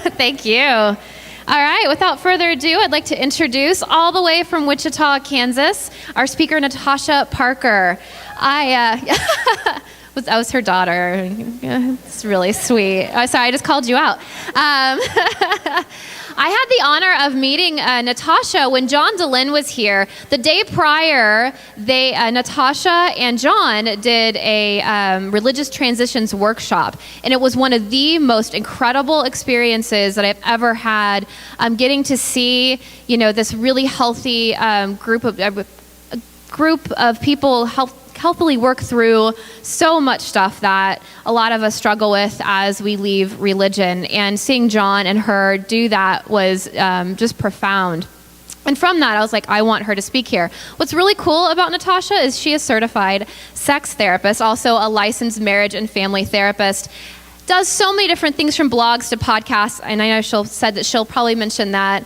Thank you. All right, without further ado, I'd like to introduce all the way from Wichita, Kansas, our speaker, Natasha Parker. I was her daughter. It's really sweet. Sorry, I just called you out. I had the honor of meeting Natasha when John DeLynn was here. The day prior, Natasha and John did a religious transitions workshop, and it was one of the most incredible experiences that I've ever had. Getting to see, this really healthy group of people healthily work through so much stuff that a lot of us struggle with as we leave religion. And seeing John and her do that was just profound. And from that, I was like, I want her to speak here. What's really cool about Natasha is she is a certified sex therapist, also a licensed marriage and family therapist. Does so many different things from blogs to podcasts, and I know she said that she'll probably mention that.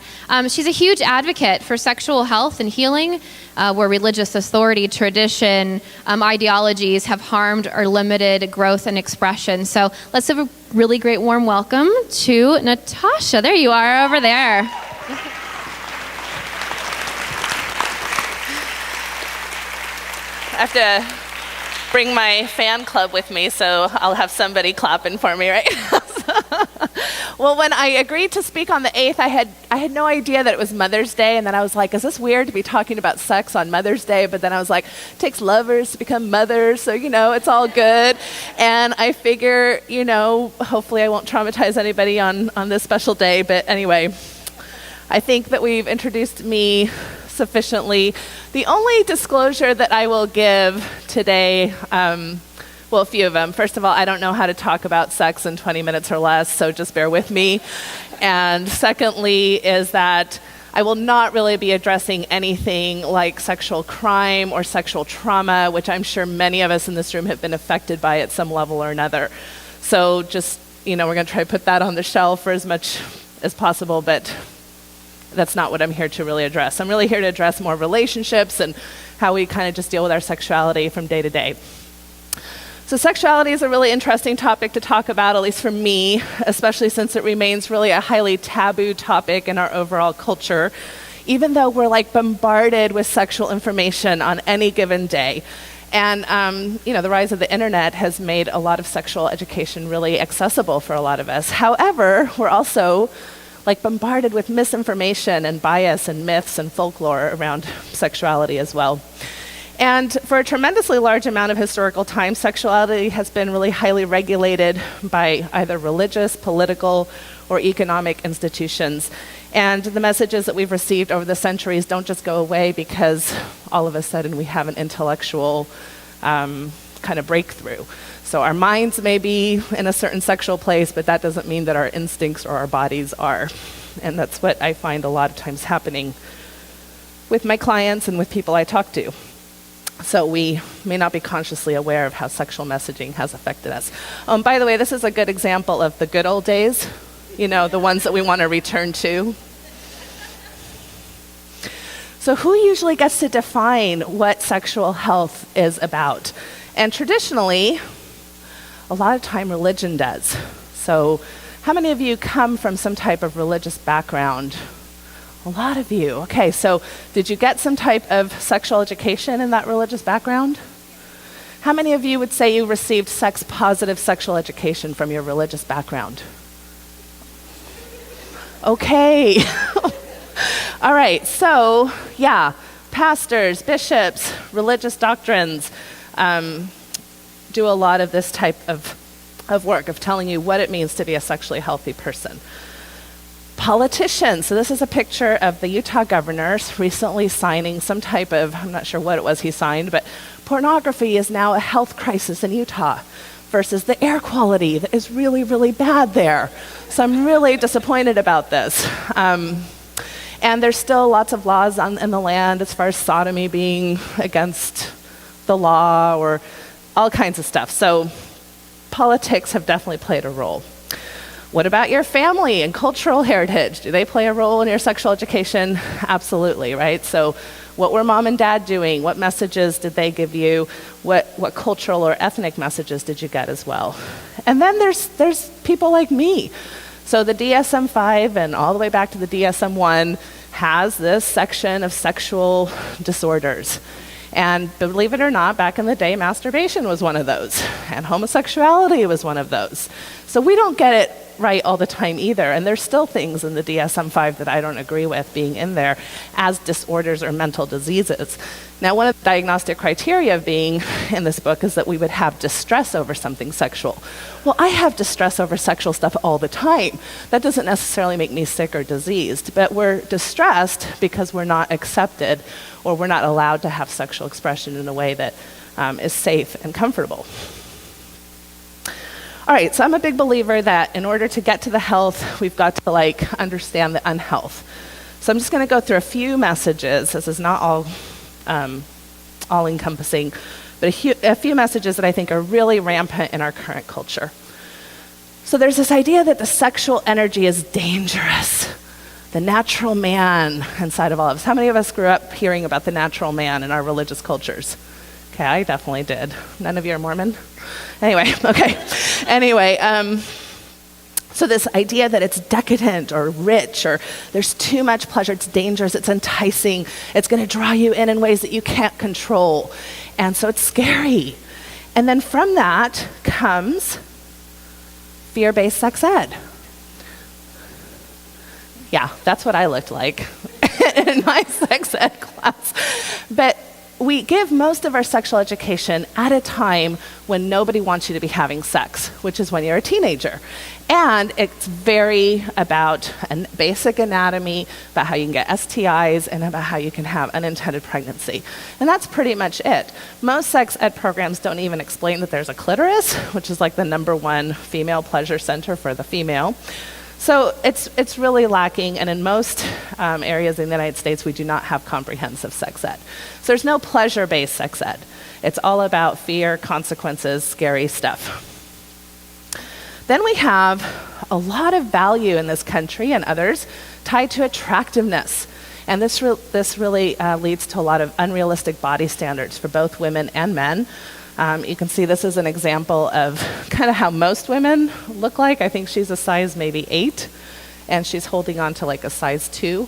She's a huge advocate for sexual health and healing, where religious authority, tradition, ideologies have harmed or limited growth and expression. So let's have a really great warm welcome to Natasha. There you are over there. I have to bring my fan club with me, so I'll have somebody clapping for me, right? Well, when I agreed to speak on the 8th, I had no idea that it was Mother's Day, and then I was like, is this weird to be talking about sex on Mother's Day? But then I was like, it takes lovers to become mothers, so, it's all good. And I figure, hopefully I won't traumatize anybody on this special day, but anyway, I think that we've introduced me sufficiently. The only disclosure that I will give today, a few of them. First of all, I don't know how to talk about sex in 20 minutes or less, so just bear with me. And secondly is that I will not really be addressing anything like sexual crime or sexual trauma, which I'm sure many of us in this room have been affected by at some level or another. So just, we're going to try to put that on the shelf for as much as possible, but that's not what I'm here to really address. I'm really here to address more relationships and how we kind of just deal with our sexuality from day to day. So sexuality is a really interesting topic to talk about, at least for me, especially since it remains really a highly taboo topic in our overall culture, even though we're bombarded with sexual information on any given day. And the rise of the internet has made a lot of sexual education really accessible for a lot of us. However, we're also bombarded with misinformation and bias and myths and folklore around sexuality as well. And for a tremendously large amount of historical time, sexuality has been really highly regulated by either religious, political, or economic institutions. And the messages that we've received over the centuries don't just go away because all of a sudden we have an intellectual kind of breakthrough. So our minds may be in a certain sexual place, but that doesn't mean that our instincts or our bodies are. And that's what I find a lot of times happening with my clients and with people I talk to. So we may not be consciously aware of how sexual messaging has affected us. By the way, this is a good example of the good old days, the ones that we want to return to. So who usually gets to define what sexual health is about? And traditionally, a lot of time religion does. So how many of you come from some type of religious background? A lot of you. Okay, so did you get some type of sexual education in that religious background? How many of you would say you received sex-positive sexual education from your religious background? Okay. All right, so yeah, pastors, bishops, religious doctrines do a lot of this type of work, of telling you what it means to be a sexually healthy person. Politicians, so this is a picture of the Utah governor recently signing some type of, I'm not sure what it was he signed, but pornography is now a health crisis in Utah versus the air quality that is really, really bad there. So I'm really disappointed about this. And there's still lots of laws in the land as far as sodomy being against the law or all kinds of stuff. So politics have definitely played a role. What about your family and cultural heritage? Do they play a role in your sexual education? Absolutely, right? So what were mom and dad doing? What messages did they give you? What cultural or ethnic messages did you get as well? And then there's people like me. So the DSM-5 and all the way back to the DSM-1 has this section of sexual disorders. And believe it or not, back in the day, masturbation was one of those, and homosexuality was one of those. So we don't get it right all the time either, and there's still things in the DSM-5 that I don't agree with being in there as disorders or mental diseases. Now, one of the diagnostic criteria of being in this book is that we would have distress over something sexual. Well, I have distress over sexual stuff all the time. That doesn't necessarily make me sick or diseased, but we're distressed because we're not accepted or we're not allowed to have sexual expression in a way that is safe and comfortable. All right, so I'm a big believer that in order to get to the health, we've got to understand the unhealth. So I'm just going to go through a few messages. This is not all encompassing, but a few messages that I think are really rampant in our current culture. So there's this idea that the sexual energy is dangerous. The natural man inside of all of us. How many of us grew up hearing about the natural man in our religious cultures? Okay, I definitely did. None of you are Mormon? Anyway, okay. Anyway, so this idea that it's decadent or rich or there's too much pleasure, it's dangerous, it's enticing, it's going to draw you in ways that you can't control. And so it's scary. And then from that comes fear-based sex ed. Yeah, that's what I looked like in my sex ed class. But we give most of our sexual education at a time when nobody wants you to be having sex, which is when you're a teenager. And it's very about basic anatomy, about how you can get STIs, and about how you can have unintended pregnancy. And that's pretty much it. Most sex ed programs don't even explain that there's a clitoris, which is like the #1 female pleasure center for the female. So it's really lacking, and in most areas in the United States, we do not have comprehensive sex ed. So there's no pleasure-based sex ed. It's all about fear, consequences, scary stuff. Then we have a lot of value in this country and others tied to attractiveness. And this really leads to a lot of unrealistic body standards for both women and men. You can see this is an example of kind of how most women look like. I think she's a size maybe 8, and she's holding on to like a size 2,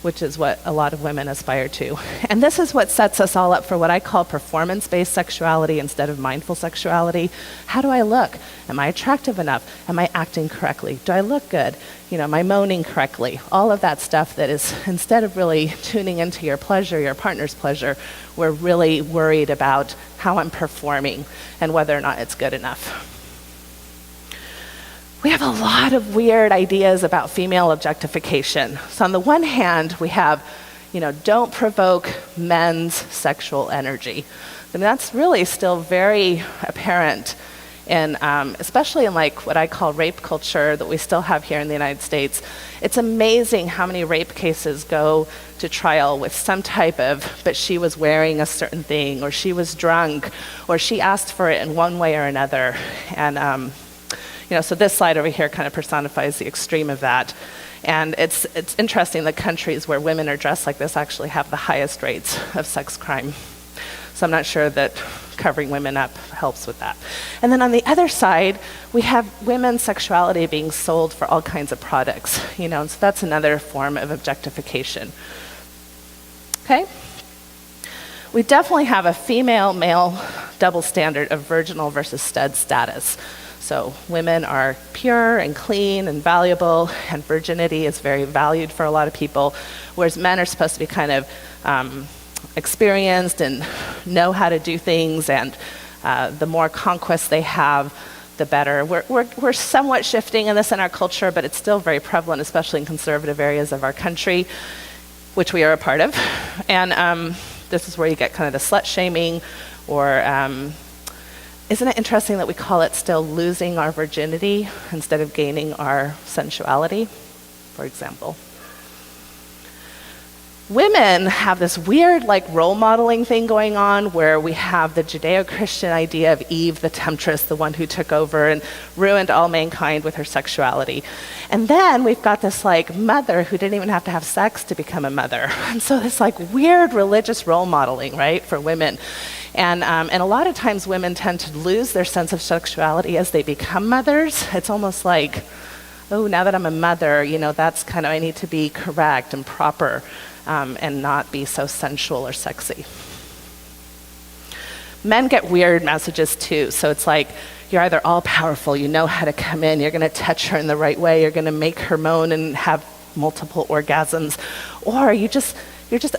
which is what a lot of women aspire to. And this is what sets us all up for what I call performance-based sexuality instead of mindful sexuality. How do I look? Am I attractive enough? Am I acting correctly? Do I look good? Am I moaning correctly? All of that stuff that is, instead of really tuning into your pleasure, your partner's pleasure, we're really worried about how I'm performing and whether or not it's good enough. We have a lot of weird ideas about female objectification. So on the one hand, we have, don't provoke men's sexual energy. And that's really still very apparent in, especially in what I call rape culture that we still have here in the United States. It's amazing how many rape cases go to trial with some type of, but she was wearing a certain thing, or she was drunk, or she asked for it in one way or another. And so this slide over here kind of personifies the extreme of that. And it's interesting that countries where women are dressed like this actually have the highest rates of sex crime. So I'm not sure that covering women up helps with that. And then on the other side, we have women's sexuality being sold for all kinds of products, and so that's another form of objectification. Okay? We definitely have a female-male double standard of virginal versus stud status. So women are pure and clean and valuable, and virginity is very valued for a lot of people, whereas men are supposed to be kind of experienced and know how to do things, and the more conquest they have, the better. We're somewhat shifting in this in our culture, but it's still very prevalent, especially in conservative areas of our country, which we are a part of. And this is where you get kind of the slut shaming, or isn't it interesting that we call it still losing our virginity instead of gaining our sensuality, for example? Women have this weird role modeling thing going on where we have the Judeo-Christian idea of Eve, the temptress, the one who took over and ruined all mankind with her sexuality. And then we've got this mother who didn't even have to have sex to become a mother. And so this weird religious role modeling, right, for women. And a lot of times women tend to lose their sense of sexuality as they become mothers. It's almost like oh, now that I'm a mother, that's kind of, I need to be correct and proper and not be so sensual or sexy. Men get weird messages too. So it's like, you're either all powerful, you know how to come in, you're going to touch her in the right way, you're going to make her moan and have multiple orgasms, or you're just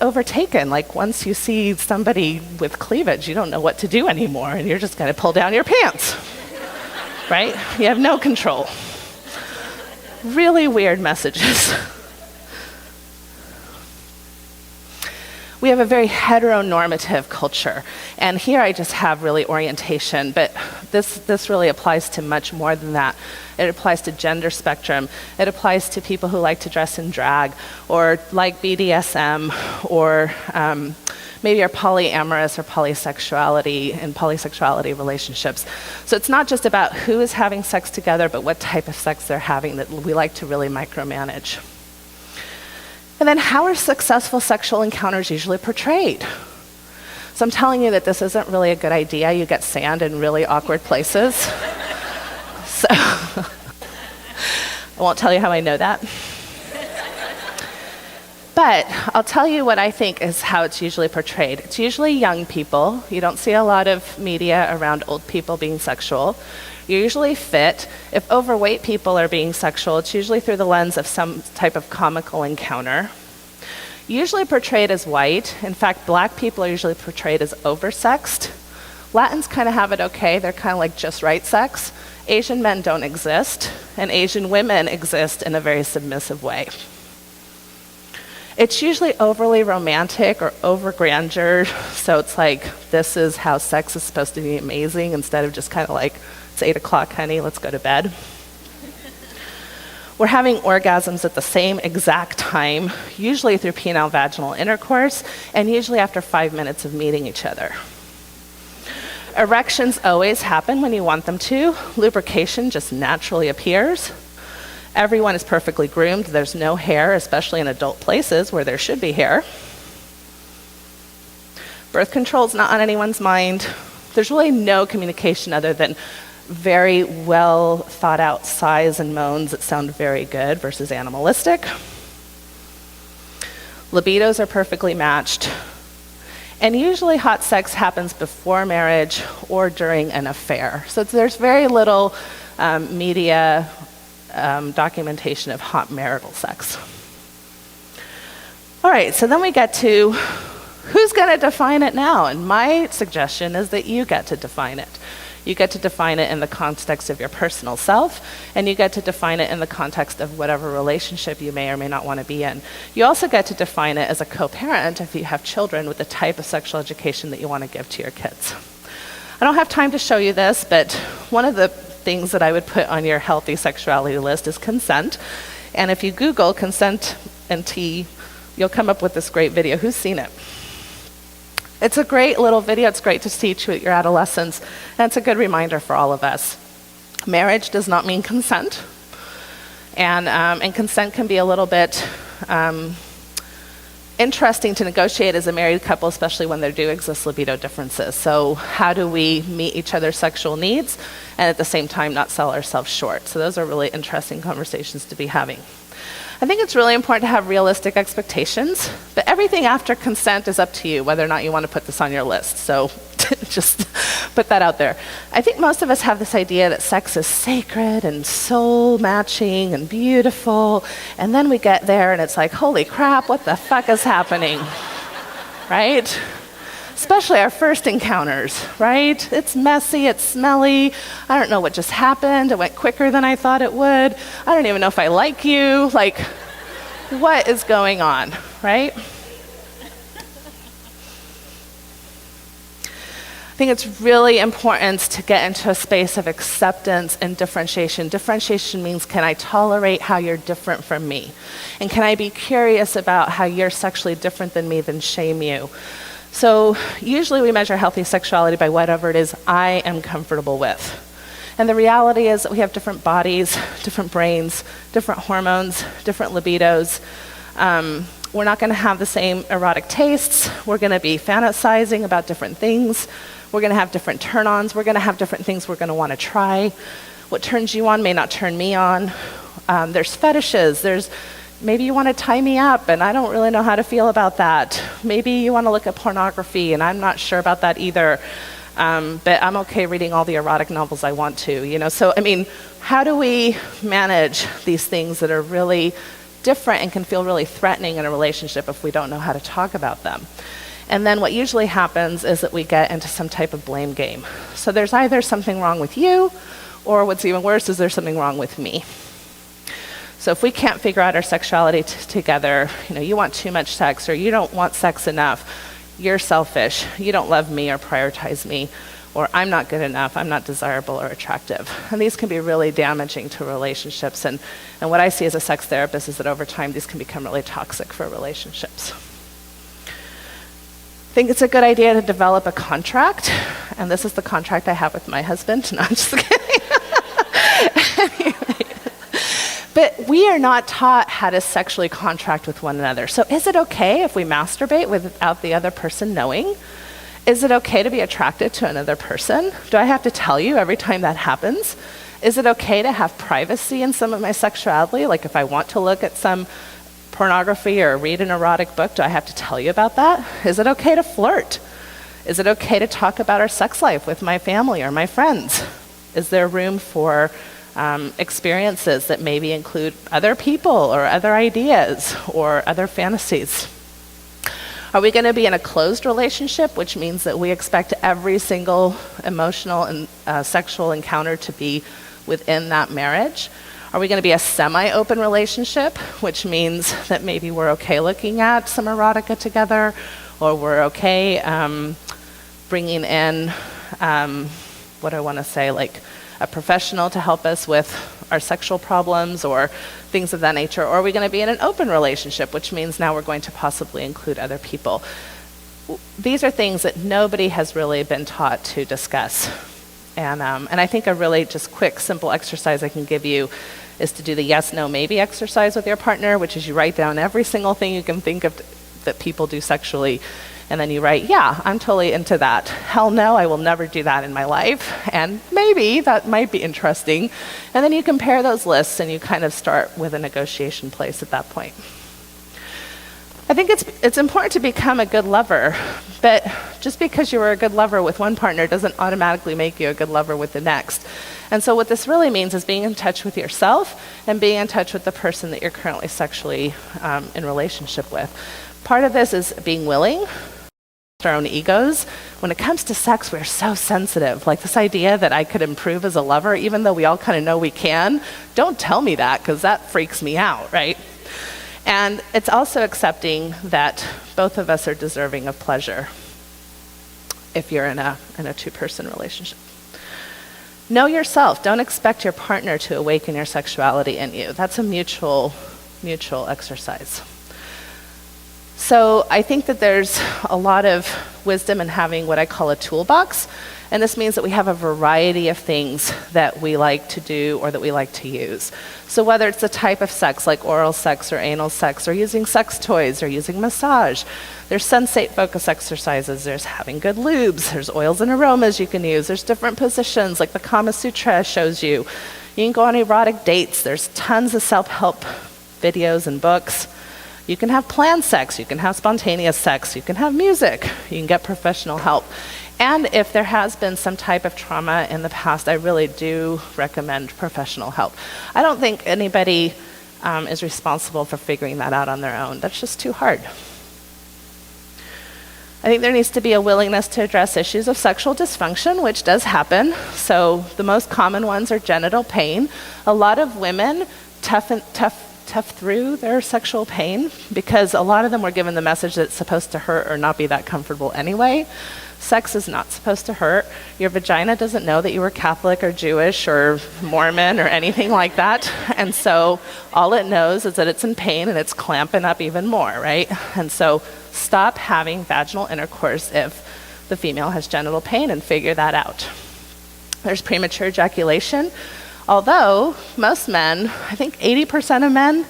overtaken. Like once you see somebody with cleavage, you don't know what to do anymore, and you're just going to pull down your pants, right? You have no control. Really weird messages. We have a very heteronormative culture. And here I just have really orientation, but this really applies to much more than that. It applies to gender spectrum. It applies to people who like to dress in drag, or like BDSM, or maybe are polyamorous or polysexuality in polysexuality relationships. So it's not just about who is having sex together, but what type of sex they're having that we like to really micromanage. And then how are successful sexual encounters usually portrayed? So I'm telling you that this isn't really a good idea. You get sand in really awkward places. So I won't tell you how I know that. But I'll tell you what I think is how it's usually portrayed. It's usually young people. You don't see a lot of media around old people being sexual. You're usually fit. If overweight people are being sexual, it's usually through the lens of some type of comical encounter. Usually portrayed as white. In fact, black people are usually portrayed as oversexed. Latins kind of have it okay. They're kind of like just right sex. Asian men don't exist, and Asian women exist in a very submissive way. It's usually overly romantic or over-grandeur, so it's like, this is how sex is supposed to be amazing, instead of just kind of like, it's 8 o'clock, honey, let's go to bed. We're having orgasms at the same exact time, usually through penile-vaginal intercourse, and usually after 5 minutes of meeting each other. Erections always happen when you want them to. Lubrication just naturally appears. Everyone is perfectly groomed. There's no hair, especially in adult places where there should be hair. Birth control is not on anyone's mind. There's really no communication other than very well thought out sighs and moans that sound very good versus animalistic. Libidos are perfectly matched. And usually hot sex happens before marriage or during an affair. So there's very little media documentation of hot marital sex. All right, so then we get to who's going to define it now? And my suggestion is that you get to define it. You get to define it in the context of your personal self, and you get to define it in the context of whatever relationship you may or may not want to be in. You also get to define it as a co-parent if you have children with the type of sexual education that you want to give to your kids. I don't have time to show you this, but one of the things that I would put on your healthy sexuality list is consent. And if you Google consent and tea, you'll come up with this great video. Who's seen it? It's a great little video. It's great to teach you at your adolescence, and it's a good reminder for all of us. Marriage does not mean consent, and consent can be a little bit interesting to negotiate as a married couple, especially when there do exist libido differences. So how do we meet each other's sexual needs and at the same time not sell ourselves short? So those are really interesting conversations to be having. I think it's really important to have realistic expectations, but everything after consent is up to you, whether or not you want to put this on your list. So just put that out there. I think most of us have this idea that sex is sacred and soul matching and beautiful, and then we get there and it's like, holy crap, what the fuck is happening, right? Especially our first encounters, right? It's messy, it's smelly. I don't know what just happened. It went quicker than I thought it would. I don't even know if I like you. Like, what is going on, right? I think it's really important to get into a space of acceptance and differentiation. Differentiation means, can I tolerate how you're different from me? And can I be curious about how you're sexually different than me, then shame you? So usually we measure healthy sexuality by whatever it is I am comfortable with. And the reality is that we have different bodies, different brains, different hormones, different libidos. We're not going to have the same erotic tastes. We're going to be fantasizing about different things. We're going to have different turn-ons. We're going to have different things we're going to want to try. What turns you on may not turn me on. There's fetishes. Maybe you want to tie me up, and I don't really know how to feel about that. Maybe you want to look at pornography, and I'm not sure about that either. But I'm okay reading all the erotic novels I want to, So, how do we manage these things that are really different and can feel really threatening in a relationship if we don't know how to talk about them? And then what usually happens is that we get into some type of blame game. So there's either something wrong with you, or what's even worse is there's something wrong with me. So if we can't figure out our sexuality together, you want too much sex, or you don't want sex enough, you're selfish, you don't love me or prioritize me, or I'm not good enough, I'm not desirable or attractive. And these can be really damaging to relationships. And what I see as a sex therapist is that over time, these can become really toxic for relationships. I think it's a good idea to develop a contract, and this is the contract I have with my husband. No, I'm just kidding. Anyway. But we are not taught how to sexually contract with one another. So is it okay if we masturbate without the other person knowing? Is it okay to be attracted to another person? Do I have to tell you every time that happens? Is it okay to have privacy in some of my sexuality? Like if I want to look at some pornography or read an erotic book, do I have to tell you about that? Is it okay to flirt? Is it okay to talk about our sex life with my family or my friends? Is there room for experiences that maybe include other people or other ideas or other fantasies? Are we going to be in a closed relationship, which means that we expect every single emotional and sexual encounter to be within that marriage? Are we going to be a semi-open relationship, which means that maybe we're okay looking at some erotica together, or we're okay bringing in, what do I want to say, like a professional to help us with our sexual problems or things of that nature? Or are we going to be in an open relationship, which means now we're going to possibly include other people? These are things that nobody has really been taught to discuss. And I think a really just quick, simple exercise I can give you is to do the yes, no, maybe exercise with your partner, which is you write down every single thing you can think of that people do sexually. And then you write, yeah, I'm totally into that. Hell no, I will never do that in my life. And maybe that might be interesting. And then you compare those lists and you kind of start with a negotiation place at that point. I think it's important to become a good lover, but just because you were a good lover with one partner doesn't automatically make you a good lover with the next. And so what this really means is being in touch with yourself and being in touch with the person that you're currently sexually in relationship with. Part of this is being willing, our own egos. When it comes to sex, we're so sensitive. Like this idea that I could improve as a lover, even though we all kind of know we can, don't tell me that because that freaks me out, right? And it's also accepting that both of us are deserving of pleasure if you're in a two-person relationship. Know yourself. Don't expect your partner to awaken your sexuality in you. That's a mutual exercise. So I think that there's a lot of wisdom in having what I call a toolbox. And this means that we have a variety of things that we like to do or that we like to use. So whether it's the type of sex, like oral sex or anal sex, or using sex toys, or using massage, there's sensate focus exercises, there's having good lubes, there's oils and aromas you can use, there's different positions, like the Kama Sutra shows you. You can go on erotic dates, there's tons of self-help videos and books. You can have planned sex, you can have spontaneous sex, you can have music, you can get professional help. And if there has been some type of trauma in the past, I really do recommend professional help. I don't think anybody is responsible for figuring that out on their own. That's just too hard. I think there needs to be a willingness to address issues of sexual dysfunction, which does happen. So the most common ones are genital pain. A lot of women tough through their sexual pain because a lot of them were given the message that it's supposed to hurt or not be that comfortable anyway. Sex is not supposed to hurt. Your vagina doesn't know that you were Catholic or Jewish or Mormon or anything like that. And so all it knows is that it's in pain and it's clamping up even more, right? And so stop having vaginal intercourse if the female has genital pain and figure that out. There's premature ejaculation. Although most men, I think 80% of men,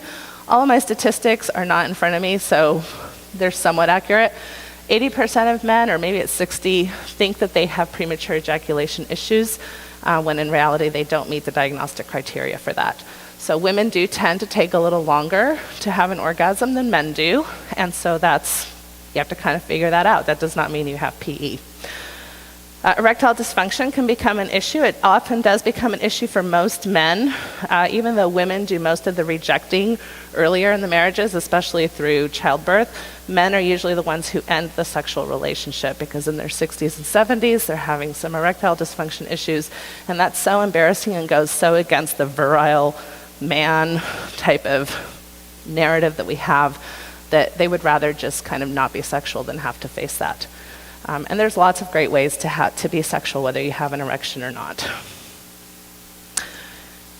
all of my statistics are not in front of me, so they're somewhat accurate. 80% of men, or maybe it's 60, think that they have premature ejaculation issues when in reality they don't meet the diagnostic criteria for that. So women do tend to take a little longer to have an orgasm than men do, and so you have to kind of figure that out. That does not mean you have PE. Erectile dysfunction can become an issue. It often does become an issue for most men, even though women do most of the rejecting earlier in the marriages, especially through childbirth. Men are usually the ones who end the sexual relationship because in their 60s and 70s, they're having some erectile dysfunction issues, and that's so embarrassing and goes so against the virile man type of narrative that we have that they would rather just kind of not be sexual than have to face that. And there's lots of great ways to be sexual, whether you have an erection or not.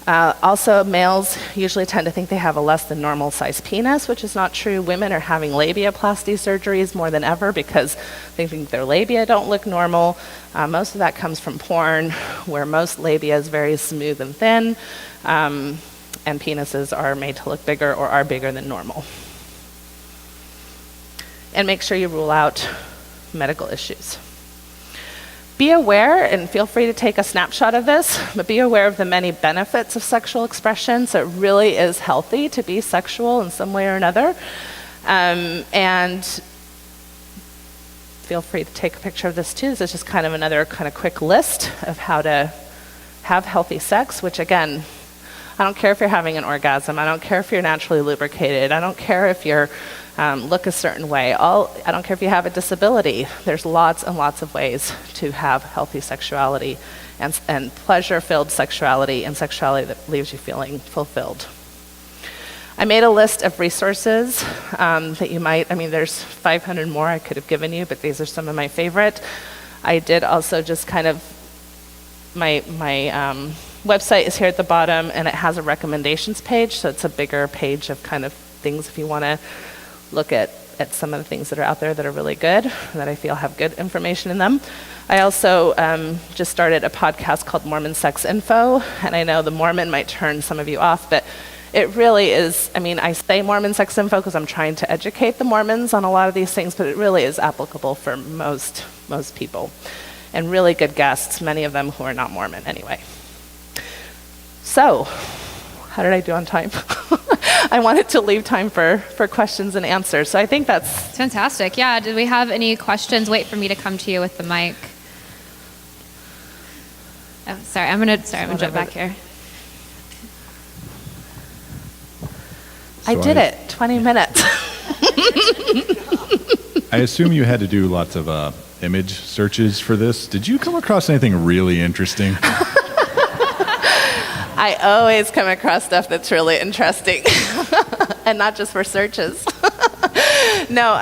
Also, males usually tend to think they have a less than normal size penis, which is not true. Women are having labiaplasty surgeries more than ever because they think their labia don't look normal. Most of that comes from porn, where most labia is very smooth and thin, and penises are made to look bigger or are bigger than normal. And make sure you rule out medical issues. Be aware, and feel free to take a snapshot of this, but be aware of the many benefits of sexual expression. So it really is healthy to be sexual in some way or another. And feel free to take a picture of this too. This is just kind of another kind of quick list of how to have healthy sex, which again, I don't care if you're having an orgasm. I don't care if you're naturally lubricated. I don't care if you're look a certain way. I don't care if you have a disability. There's lots and lots of ways to have healthy sexuality and pleasure-filled sexuality and sexuality that leaves you feeling fulfilled. I made a list of resources that you might, there's 500 more I could have given you, but these are some of my favorite. I did also just kind of, my website is here at the bottom, and it has a recommendations page, so it's a bigger page of kind of things if you want to look at some of the things that are out there that are really good, that I feel have good information in them. I also just started a podcast called Mormon Sex Info, and I know the Mormon might turn some of you off, but it really is, I say Mormon Sex Info because I'm trying to educate the Mormons on a lot of these things, but it really is applicable for most people. And really good guests, many of them who are not Mormon anyway. So, how did I do on time? I wanted to leave time for questions and answers. So I think that's fantastic. Yeah. Did we have any questions? Wait for me to come to you with the mic. Oh, sorry. I'm gonna jump back here. I did it. 20 minutes. I assume you had to do lots of image searches for this. Did you come across anything really interesting? I always come across stuff that's really interesting, and not just for searches. No,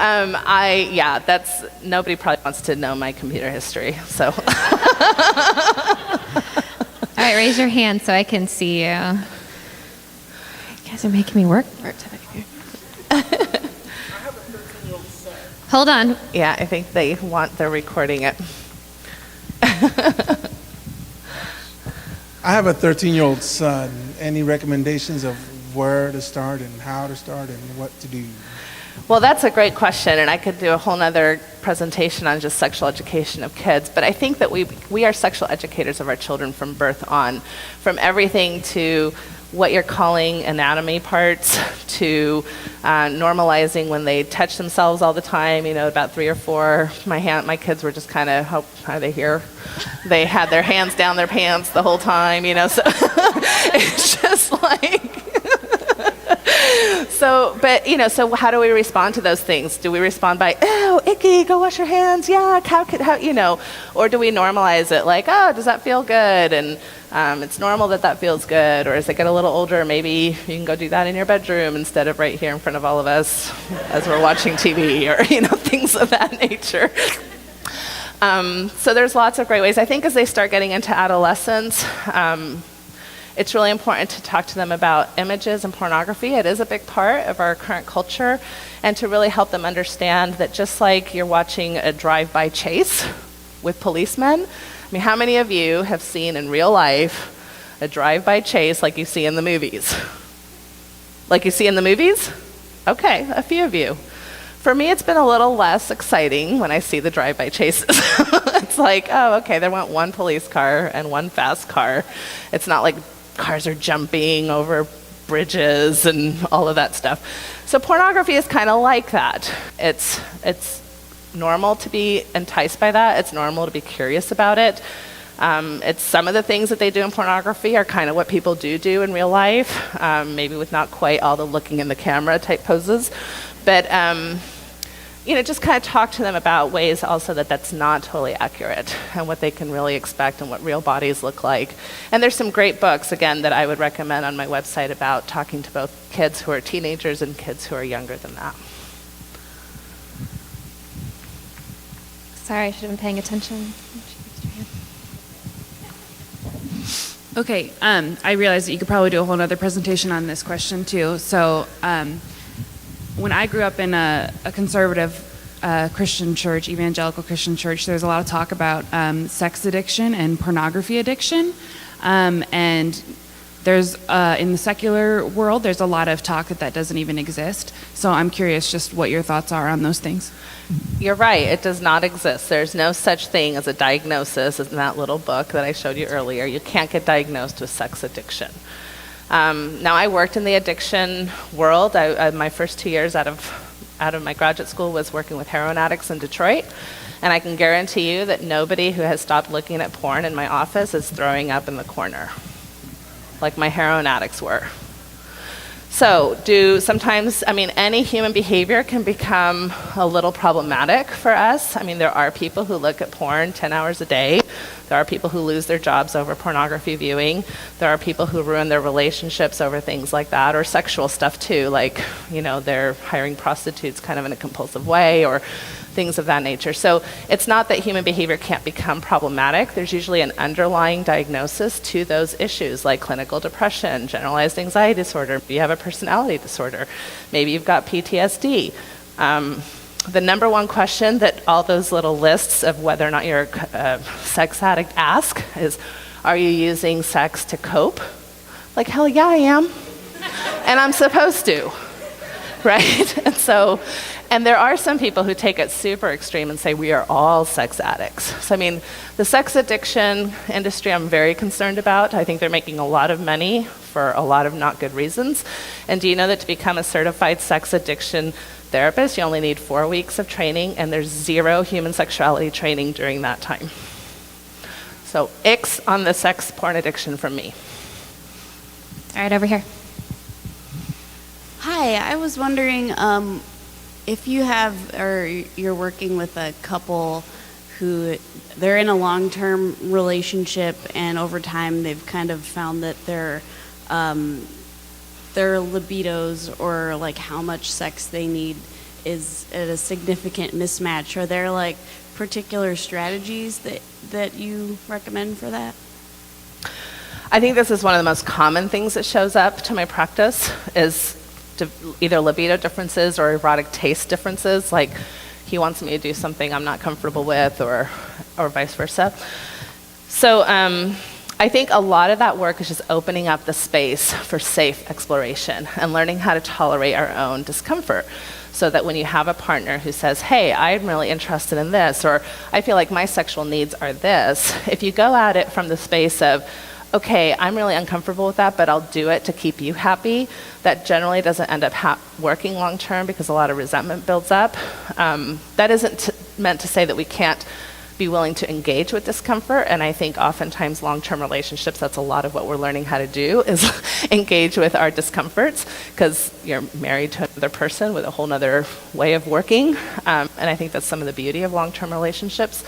nobody probably wants to know my computer history, so. All right, raise your hand so I can see you. You guys are making me work today. Hold on. Yeah, I think they're recording it. I have a 13-year-old son. Any recommendations of where to start and how to start and what to do? Well, that's a great question, and I could do a whole nother presentation on just sexual education of kids, but I think that we are sexual educators of our children from birth on, from everything to what you're calling anatomy parts to normalizing when they touch themselves all the time. About 3 or 4, my kids were just kind of, how are they here? They had their hands down their pants the whole time, so it's just like, so how do we respond to those things? Do we respond by, oh, icky, go wash your hands, yeah, how, or do we normalize it like, oh, does that feel good? And it's normal that feels good. Or as they get a little older, maybe you can go do that in your bedroom instead of right here in front of all of us as we're watching TV, or things of that nature. So there's lots of great ways. I think as they start getting into adolescence, it's really important to talk to them about images and pornography. It is a big part of our current culture, and to really help them understand that just like you're watching a drive-by chase with policemen, how many of you have seen in real life a drive-by chase like you see in the movies? Like you see in the movies? Okay, a few of you. For me, it's been a little less exciting when I see the drive-by chases. It's like, oh, okay, there went one police car and one fast car. It's not like cars are jumping over bridges and all of that stuff. So pornography is kind of like that. It's normal to be enticed by that. It's normal to be curious about it. It's some of the things that they do in pornography are kind of what people do in real life, maybe with not quite all the looking in the camera type poses. But just kind of talk to them about ways also that that's not totally accurate and what they can really expect and what real bodies look like. And there's some great books, again, that I would recommend on my website about talking to both kids who are teenagers and kids who are younger than that. Sorry, I should have been paying attention. Okay, I realize that you could probably do a whole other presentation on this question too. So when I grew up in a conservative Christian church, evangelical Christian church, there's a lot of talk about sex addiction and pornography addiction. And there's, in the secular world, there's a lot of talk that doesn't even exist. So I'm curious just what your thoughts are on those things. You're right, it does not exist. There's no such thing as a diagnosis in that little book that I showed you earlier. You can't get diagnosed with sex addiction. Now, I worked in the addiction world. My first 2 years out of my graduate school was working with heroin addicts in Detroit. And I can guarantee you that nobody who has stopped looking at porn in my office is throwing up in the corner, like my heroin addicts were. So any human behavior can become a little problematic for us. I mean, there are people who look at porn 10 hours a day. There are people who lose their jobs over pornography viewing. There are people who ruin their relationships over things like that, or sexual stuff too, like, they're hiring prostitutes kind of in a compulsive way, or things of that nature. So it's not that human behavior can't become problematic. There's usually an underlying diagnosis to those issues, like clinical depression, generalized anxiety disorder. Maybe you have a personality disorder. Maybe you've got PTSD. The number one question that all those little lists of whether or not you're a sex addict ask is, are you using sex to cope? Like, hell yeah, I am. And I'm supposed to, right? And there are some people who take it super extreme and say we are all sex addicts. So, the sex addiction industry I'm very concerned about. I think they're making a lot of money for a lot of not good reasons. And do you know that to become a certified sex addiction therapist, you only need 4 weeks of training, and there's 0 human sexuality training during that time. So, X on the sex porn addiction from me. All right, over here. Hi, I was wondering if you're working with a couple who they're in a long-term relationship, and over time they've kind of found that their libidos, or like how much sex they need, is at a significant mismatch. Are there like particular strategies that you recommend for that? I think this is one of the most common things that shows up to my practice is either libido differences or erotic taste differences, like he wants me to do something I'm not comfortable with, or vice versa. So I think a lot of that work is just opening up the space for safe exploration and learning how to tolerate our own discomfort, so that when you have a partner who says, hey, I'm really interested in this, or I feel like my sexual needs are this, if you go at it from the space of, okay, I'm really uncomfortable with that, but I'll do it to keep you happy, that generally doesn't end up working long term because a lot of resentment builds up. That isn't meant to say that we can't be willing to engage with discomfort, and I think oftentimes long-term relationships, that's a lot of what we're learning how to do, is engage with our discomforts, because you're married to another person with a whole other way of working, and I think that's some of the beauty of long-term relationships.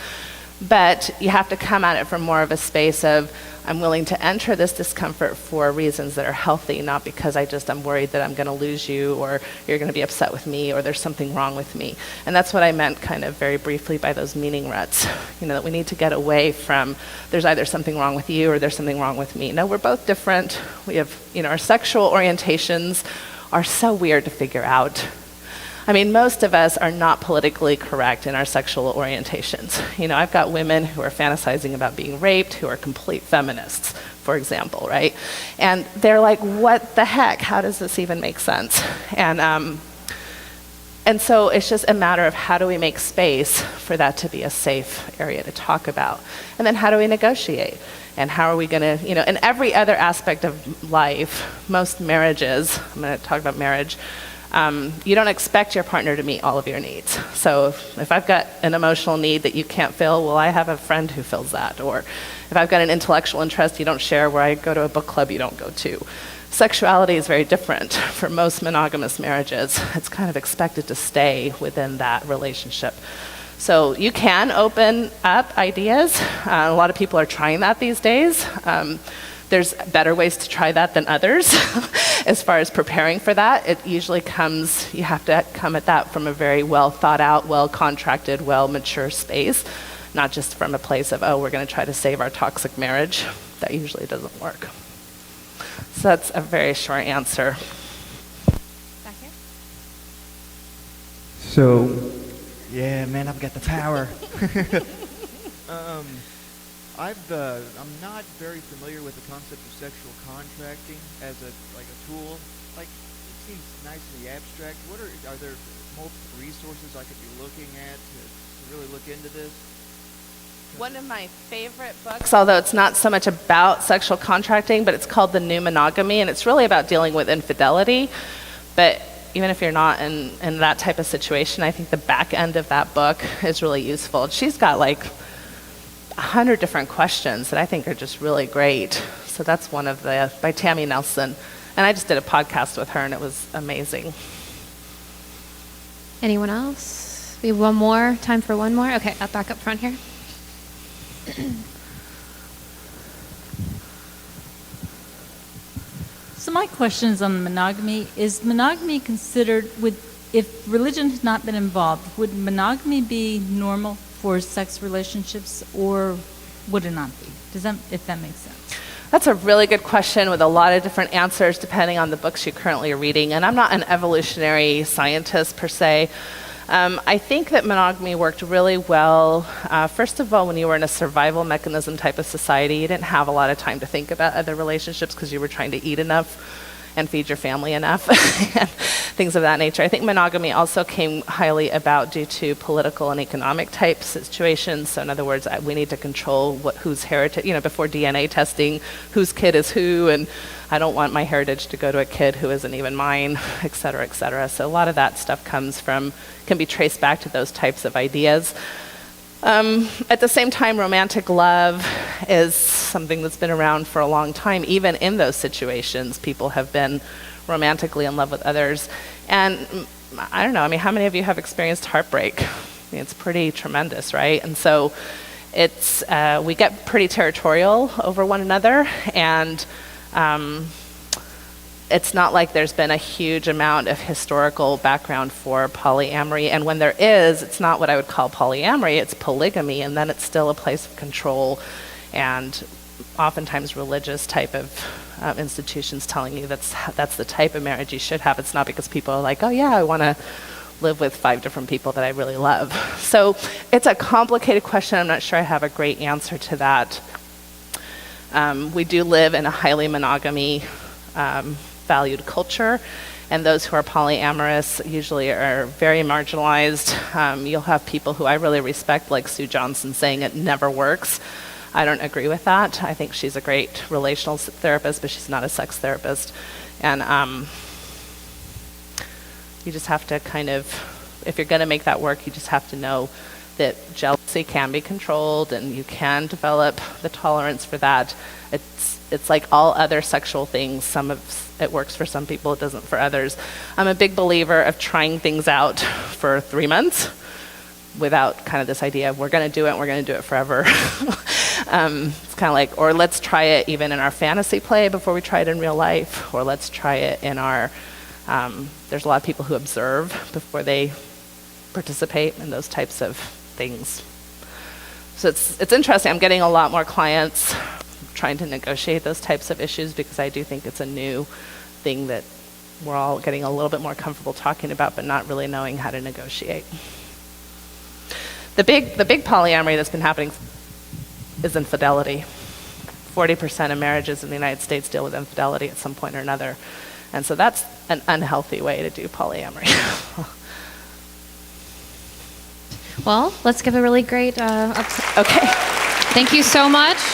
But you have to come at it from more of a space of, I'm willing to enter this discomfort for reasons that are healthy, not because I'm worried that I'm going to lose you, or you're going to be upset with me, or there's something wrong with me. And that's what I meant kind of very briefly by those meaning ruts, that we need to get away from, there's either something wrong with you or there's something wrong with me. No, we're both different. We have, our sexual orientations are so weird to figure out. Most of us are not politically correct in our sexual orientations. I've got women who are fantasizing about being raped who are complete feminists, for example, right? And they're like, what the heck? How does this even make sense? And And so it's just a matter of how do we make space for that to be a safe area to talk about? And then how do we negotiate? And how are we going to, in every other aspect of life, most marriages, I'm going to talk about marriage, you don't expect your partner to meet all of your needs. So if I've got an emotional need that you can't fill, well, I have a friend who fills that. Or if I've got an intellectual interest you don't share, where I go to a book club you don't go to. Sexuality is very different for most monogamous marriages. It's kind of expected to stay within that relationship. So you can open up ideas. A lot of people are trying that these days. There's better ways to try that than others. As far as preparing for that, it usually comes, you have to come at that from a very well thought out, well contracted, well mature space, not just from a place of, oh, we're going to try to save our toxic marriage. That usually doesn't work. So that's a very short answer. Back here. So, yeah, man, I've got the power. I'm not very familiar with the concept of sexual contracting as a tool. Like, it seems nice in the abstract. Are there multiple resources I could be looking at to really look into this? One of my favorite books, although it's not so much about sexual contracting, but it's called The New Monogamy, and it's really about dealing with infidelity. But even if you're not in that type of situation, I think the back end of that book is really useful. She's got like 100 different questions that I think are just really great. So that's one of by Tammy Nelson. And I just did a podcast with her, and it was amazing. Anyone else? We have one more. Time for one more? Okay, up back up front here. So my question is on monogamy. Is monogamy considered, if religion had not been involved, would monogamy be normal for sex relationships, or would it not be? If that makes sense? That's a really good question with a lot of different answers depending on the books you currently are reading. And I'm not an evolutionary scientist per se. I think that monogamy worked really well. First of all, when you were in a survival mechanism type of society, you didn't have a lot of time to think about other relationships because you were trying to eat enough and feed your family enough, and things of that nature. I think monogamy also came highly about due to political and economic type situations. So in other words, we need to control whose heritage, before DNA testing, whose kid is who, and I don't want my heritage to go to a kid who isn't even mine, et cetera, et cetera. So a lot of that stuff can be traced back to those types of ideas. At the same time, romantic love is something that's been around for a long time. Even in those situations, people have been romantically in love with others. And I don't know, how many of you have experienced heartbreak? It's pretty tremendous, right? And so we get pretty territorial over one another, and it's not like there's been a huge amount of historical background for polyamory. And when there is, it's not what I would call polyamory, it's polygamy, and then it's still a place of control and oftentimes religious type of institutions telling you that's the type of marriage you should have. It's not because people are like, oh yeah, I want to live with 5 different people that I really love. So it's a complicated question. I'm not sure I have a great answer to that. We do live in a highly monogamy valued culture, and those who are polyamorous usually are very marginalized. You'll have people who I really respect, like Sue Johnson, saying it never works. I don't agree with that. I think she's a great relational therapist, but she's not a sex therapist. And you just have to if you're going to make that work, you just have to know that jealousy can be controlled, and you can develop the tolerance for that. It's like all other sexual things. It works for some people, it doesn't for others. I'm a big believer of trying things out for 3 months without kind of this idea of we're going to do it and we're going to do it forever. It's kind of like, or let's try it even in our fantasy play before we try it in real life, or let's try it in our, there's a lot of people who observe before they participate in those types of things. So it's interesting. I'm getting a lot more clients trying to negotiate those types of issues because I do think it's a new thing that we're all getting a little bit more comfortable talking about, but not really knowing how to negotiate. The big polyamory that's been happening is infidelity. 40% of marriages in the United States deal with infidelity at some point or another. And so that's an unhealthy way to do polyamory. Well, let's give a really great. Okay. Thank you so much.